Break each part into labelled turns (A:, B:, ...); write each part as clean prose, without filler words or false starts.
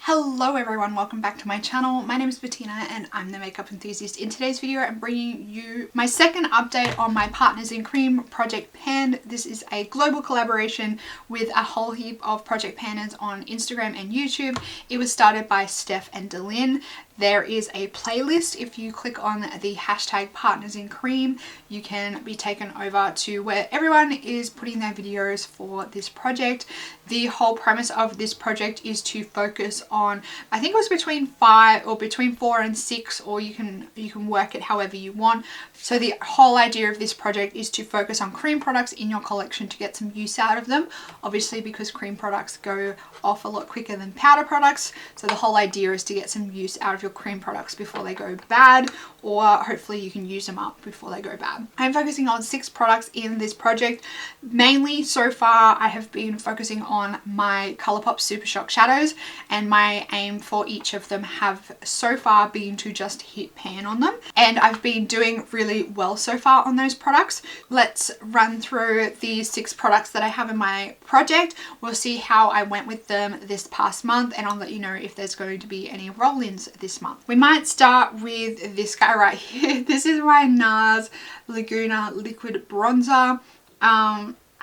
A: Hello everyone, welcome back to my channel. My name is Bettina and I'm the makeup enthusiast. In today's video I'm bringing you my second update on my Partners in Cream project pan. This is a global collaboration with a whole heap of project panners on Instagram and YouTube. It was started by Steph and DaLin. There is a playlist. If you click on the hashtag Partners in Cream, you can be taken over to where everyone is putting their videos for this project. The whole premise of this project is to focus on, I think it was between 4 and 6, or you can work it however you want. So the whole idea of this project is to focus on cream products in your collection to get some use out of them. Obviously, because cream products go off a lot quicker than powder products. So the whole idea is to get some use out of your cream products before they go bad, or hopefully you can use them up before they go bad. I'm focusing on 6 products in this project. Mainly so far I have been focusing on my Colourpop Super Shock shadows, and my aim for each of them have so far been to just hit pan on them, and I've been doing really well so far on those products. Let's run through the 6 products that I have in my project. We'll see how I went with them this past month, and I'll let you know if there's going to be any roll-ins this month. We might start with this guy right here. This is my NARS Laguna liquid bronzer.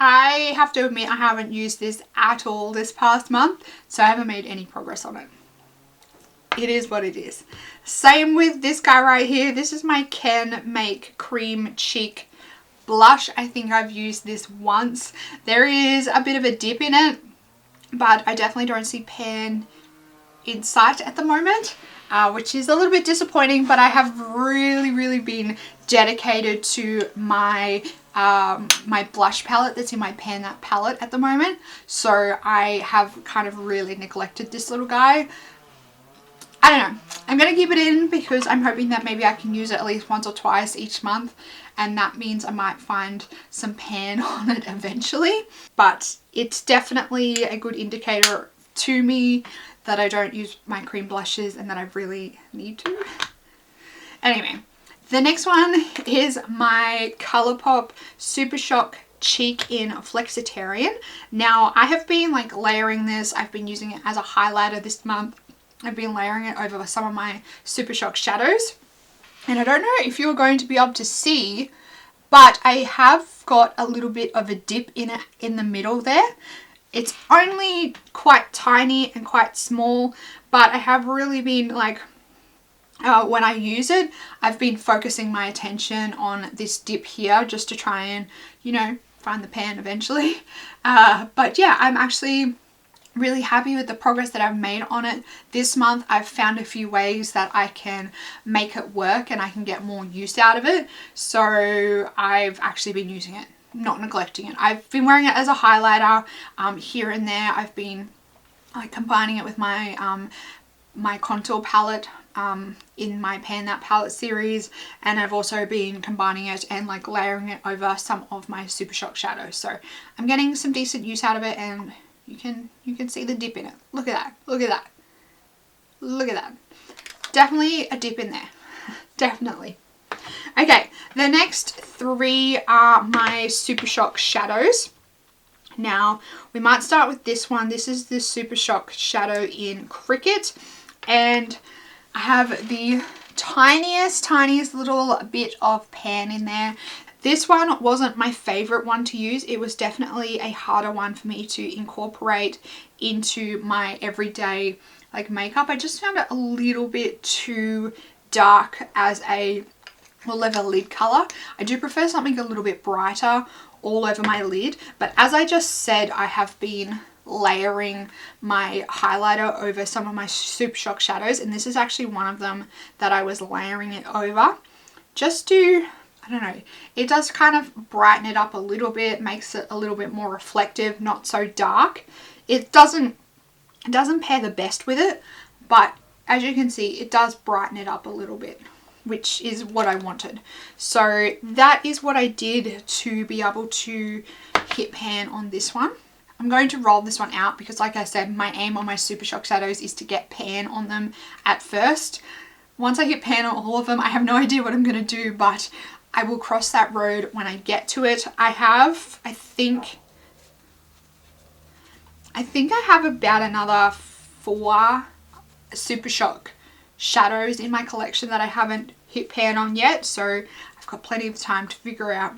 A: I have to admit I haven't used this at all this past month, so I haven't made any progress on it. It is what it is. Same with this guy right here. This is my Ken Make Cream Cheek blush. I think I've used this once. There is a bit of a dip in it, but I definitely don't see pan in sight at the moment, which is a little bit disappointing, but I have really been dedicated to my my blush palette that's in my Pan That palette at the moment. So I have kind of really neglected this little guy. I don't know. I'm going to keep it in because I'm hoping that maybe I can use it at least once or twice each month, and that means I might find some pan on it eventually. But it's definitely a good indicator to me that I don't use my cream blushes and that I really need to. Anyway, the next one is my Colourpop Super Shock Cheek in Flexitarian. Now I have been like layering this. I've been using it as a highlighter this month. I've been layering it over some of my Super Shock shadows, and I don't know if you're going to be able to see, but I have got a little bit of a dip in it in the middle there. It's only quite tiny and quite small, but I have really been like, when I use it, I've been focusing my attention on this dip here just to try and, you know, find the pan eventually. But yeah, I'm actually really happy with the progress that I've made on it this month. I've found a few ways that I can make it work and I can get more use out of it. So I've actually been using it, not neglecting it. I've been wearing it as a highlighter here and there. I've been like combining it with my my contour palette in my Pan That palette series, and I've also been combining it and like layering it over some of my Super Shock shadows. So I'm getting some decent use out of it, and you can see the dip in it. Look at that. Look at that. Look at that. Definitely a dip in there. Definitely. Okay, the next 3 are my Super Shock shadows. Now, we might start with this one. This is the Super Shock shadow in Cricket, and I have the tiniest little bit of pan in there. This one wasn't my favorite one to use. It was definitely a harder one for me to incorporate into my everyday like makeup. I just found it a little bit too dark as a leather lid color. I do prefer something a little bit brighter all over my lid, but as I just said, I have been layering my highlighter over some of my Super Shock shadows, and this is actually one of them that I was layering it over just to, I don't know, it does kind of brighten it up a little bit, makes it a little bit more reflective, not so dark. It doesn't pair the best with it, but as you can see, it does brighten it up a little bit, which is what I wanted. So that is what I did to be able to hit pan on this one. I'm going to roll this one out because, like I said, my aim on my Super Shock shadows is to get pan on them at first. Once I hit pan on all of them, I have no idea what I'm going to do, but I will cross that road when I get to it. I I think I have about another 4 Super Shock shadows in my collection that I haven't hit pan on yet, so I've got plenty of time to figure out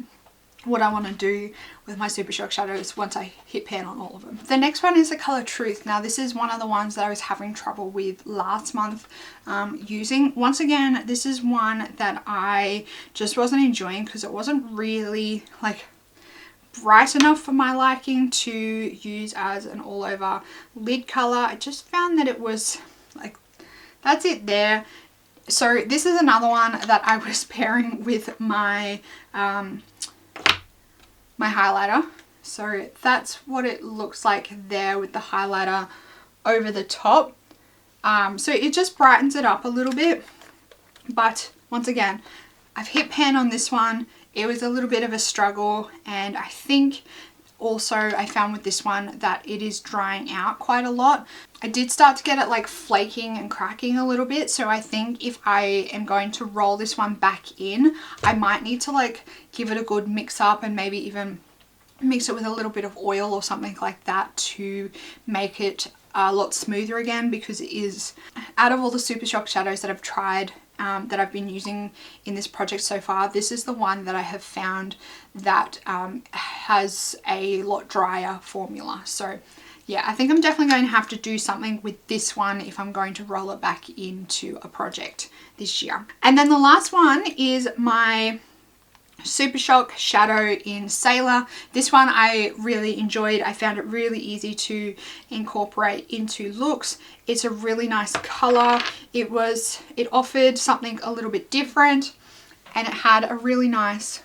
A: what I want to do with my Super Shock shadows once I hit pan on all of them. The next one is the color Truth. Now this is one of the ones that I was having trouble with last month using. Once again, this is one that I just wasn't enjoying because it wasn't really like bright enough for my liking to use as an all over lid color. I just found that it was like, that's it there. So this is another one that I was pairing with my my highlighter. So that's what it looks like there with the highlighter over the top. So it just brightens it up a little bit, but once again, I've hit pan on this one. It was a little bit of a struggle, and I think also I found with this one that it is drying out quite a lot. I did start to get it like flaking and cracking a little bit, so I think if I am going to roll this one back in, I might need to like give it a good mix up and maybe even mix it with a little bit of oil or something like that to make it a lot smoother again, because it is, out of all the Super Shock shadows that I've tried, that I've been using in this project so far, this is the one that I have found that has a lot drier formula. So yeah, I think I'm definitely going to have to do something with this one if I'm going to roll it back into a project this year. And then the last one is my Super Shock shadow in Sailor. This one I really enjoyed. I found it really easy to incorporate into looks. It's a really nice color. It offered something a little bit different, and it had a really nice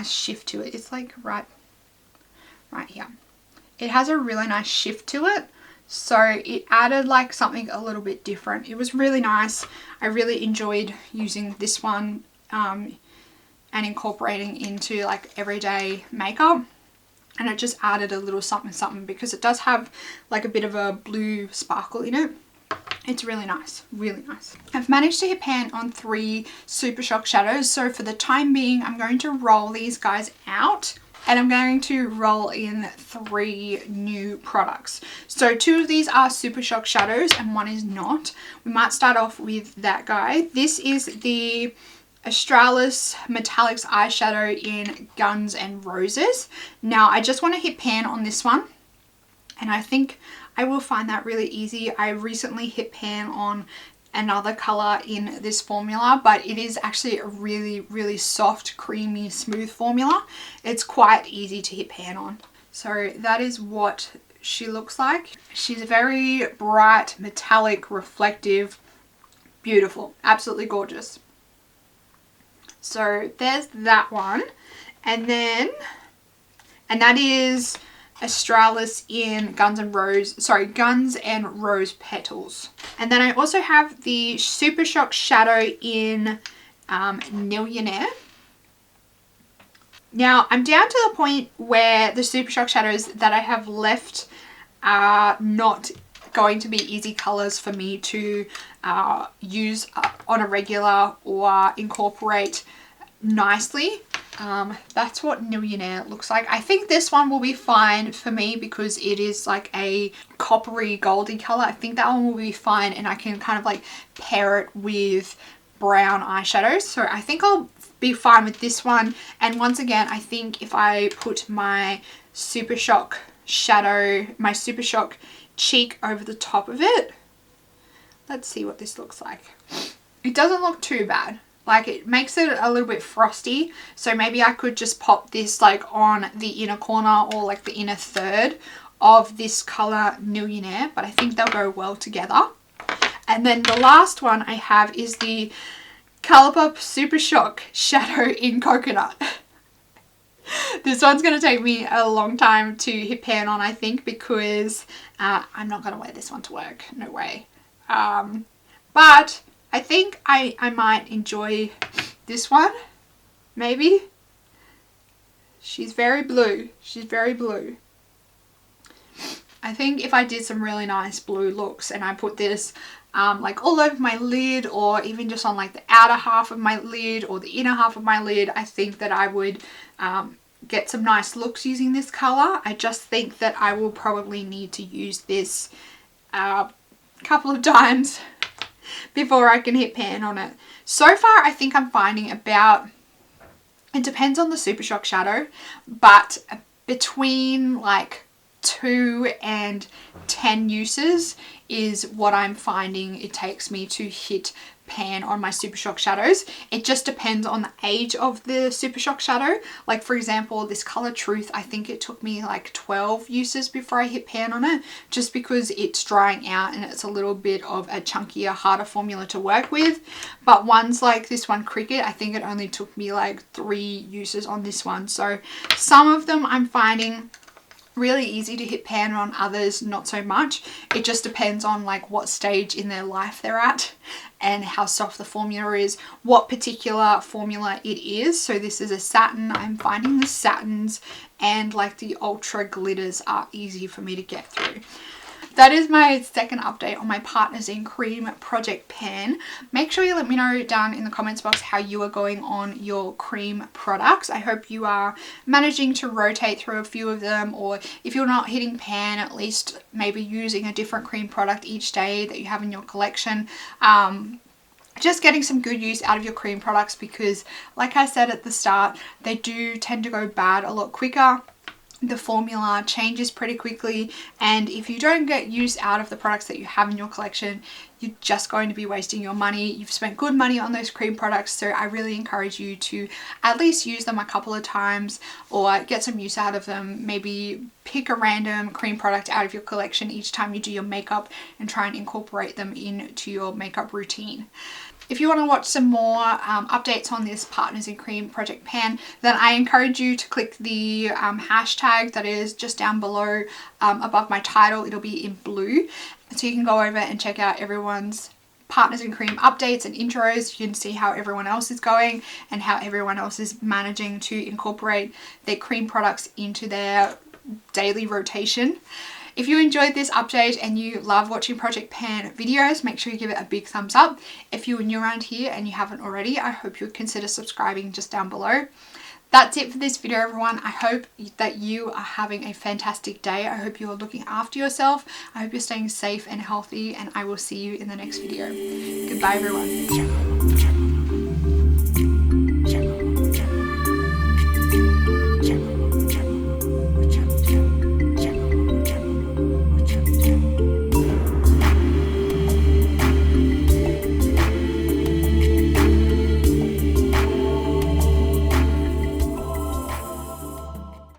A: shift to it. It's like right here. It has a really nice shift to it. So it added like something a little bit different. It was really nice. I really enjoyed using this one and incorporating into like everyday makeup, and it just added a little something because it does have like a bit of a blue sparkle in it. It's really nice, really nice. I've managed to hit pan on 3 Super Shock shadows, so for the time being I'm going to roll these guys out and I'm going to roll in 3 new products. So 2 of these are Super Shock shadows and 1 is not. We might start off with that guy. This is the Australis Metallics eyeshadow in Guns and Roses. Now I just want to hit pan on this one, and I think I will find that really easy. I recently hit pan on another color in this formula, but it is actually a really soft, creamy, smooth formula. It's quite easy to hit pan on. So that is what she looks like. She's very bright, metallic, reflective, beautiful, absolutely gorgeous. So there's that one, and that is Australis in Guns and Rose Petals. And then I also have the Super Shock shadow in Millionaire. Now I'm down to the point where the Super Shock shadows that I have left are not going to be easy colors for me to use on a regular or incorporate nicely. That's what Millionaire looks like. I think this one will be fine for me because it is like a coppery goldy color. I think that one will be fine, and I can kind of like pair it with brown eyeshadows. So I think I'll be fine with this one. And once again, I think if I put my Super Shock shadow, my Super Shock cheek over the top of it, let's see what this looks like. It doesn't look too bad. Like, it makes it a little bit frosty, so maybe I could just pop this like on the inner corner or like the inner third of this color Millionaire, but I think they'll go well together. And then the last one I have is the Colourpop Super Shock shadow in Coconut. This one's going to take me a long time to hit pan on, I think, because I'm not going to wear this one to work. No way. But I think I might enjoy this one. Maybe. She's very blue. She's very blue. I think if I did some really nice blue looks and I put this like all over my lid, or even just on like the outer half of my lid or the inner half of my lid, I think that I would get some nice looks using this color. I just think that I will probably need to use this a couple of times before I can hit pan on it. So far, I think I'm finding about, it depends on the Super Shock shadow, but between like 2 and 10 uses is what I'm finding it takes me to hit pan on my Super Shock shadows. It just depends on the age of the Super Shock shadow. Like for example, this color Truth, I think it took me like 12 uses before I hit pan on it, just because it's drying out and it's a little bit of a chunkier, harder formula to work with. But ones like this one, Cricket, I think it only took me like 3 uses on this one. So some of them I'm finding really easy to hit pan on, others not so much. It just depends on like what stage in their life they're at and how soft the formula is, what particular formula it is. So this is a satin. I'm finding the satins and like the ultra glitters are easy for me to get through. That is my second update on my Partners in Cream project pan. Make sure you let me know down in the comments box how you are going on your cream products. I hope you are managing to rotate through a few of them, or if you're not hitting pan, at least maybe using a different cream product each day that you have in your collection. Just getting some good use out of your cream products, because like I said at the start, they do tend to go bad a lot quicker. The formula changes pretty quickly, and if you don't get use out of the products that you have in your collection, you're just going to be wasting your money. You've spent good money on those cream products, so I really encourage you to at least use them a couple of times or get some use out of them. Maybe pick a random cream product out of your collection each time you do your makeup and try and incorporate them into your makeup routine. If you want to watch some more updates on this Partners in Cream project pan, then I encourage you to click the hashtag that is just down below above my title. It'll be in blue. So you can go over and check out everyone's Partners in Cream updates and intros. You can see how everyone else is going and how everyone else is managing to incorporate their cream products into their daily rotation. If you enjoyed this update and you love watching project pan videos, make sure you give it a big thumbs up. If you're new around here and you haven't already, I hope you would consider subscribing just down below. That's it for this video, everyone. I hope that you are having a fantastic day. I hope you are looking after yourself. I hope you're staying safe and healthy, and I will see you in the next video. Goodbye, everyone.